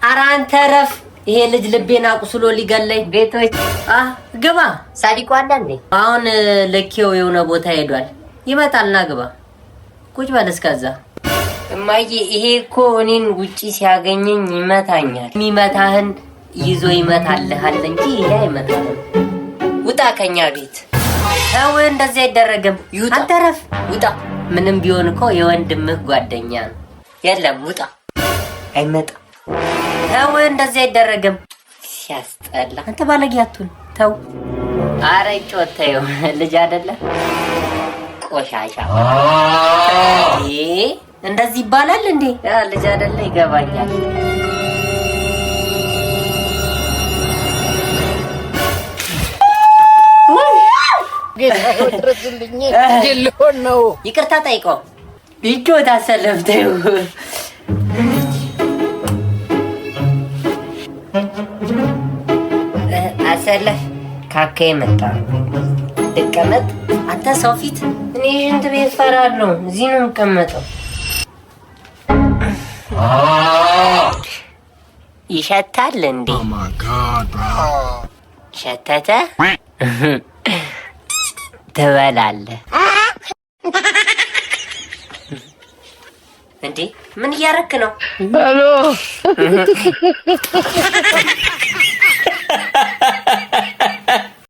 አራንተ ረፍ ይሄ ልጅ ልቤና ቁስሎ ሊገለኝ ቤቶች ግባ ሳዲቆ አለ እንዴ አሁን ለኪው የሆነ ቦታ ሄዷል ይመጣልና ግባ ቁጭ በል እስከዛ እማዬ ይሄ እኮ እኔን ውጪ ሲያገኘኝ ይመታኛል የሚመታህን ይዞ ይመታልሃል እንጂ ይሄ አይመታህም ውጣ ከኛ ቤት ታው እንደዚህ አይደረግም አንተ ረፍ ውጣ ምንም ቢሆን እኮ የወንድምህ ጓደኛ ነው የለም ውጣ አይመጣ ታው እንደዚህ አይደረግም ሲያስጠላ አንተ ባለጊያቱን ታው አረ ጮተው ልጅ አይደለ ቆሻሻ እንደዚህ ይባላል እንዴ ልጅ አይደለ ይገባኛል ድረስልኝ ሊሆን ነው ይቅርታ ጠይቀው ይጮ ታሰለፍተው አሰለፍ ካኬ መጣ ልቀመጥ አንተ ሰው ፊት እኔ ሽንት ቤት ፈራለሁ እዚህ ነው የምቀመጠው ይሸታል እንዴ ሸተተ ትበላለህ እንዴ ምን እያረክ ነው? ሄሎ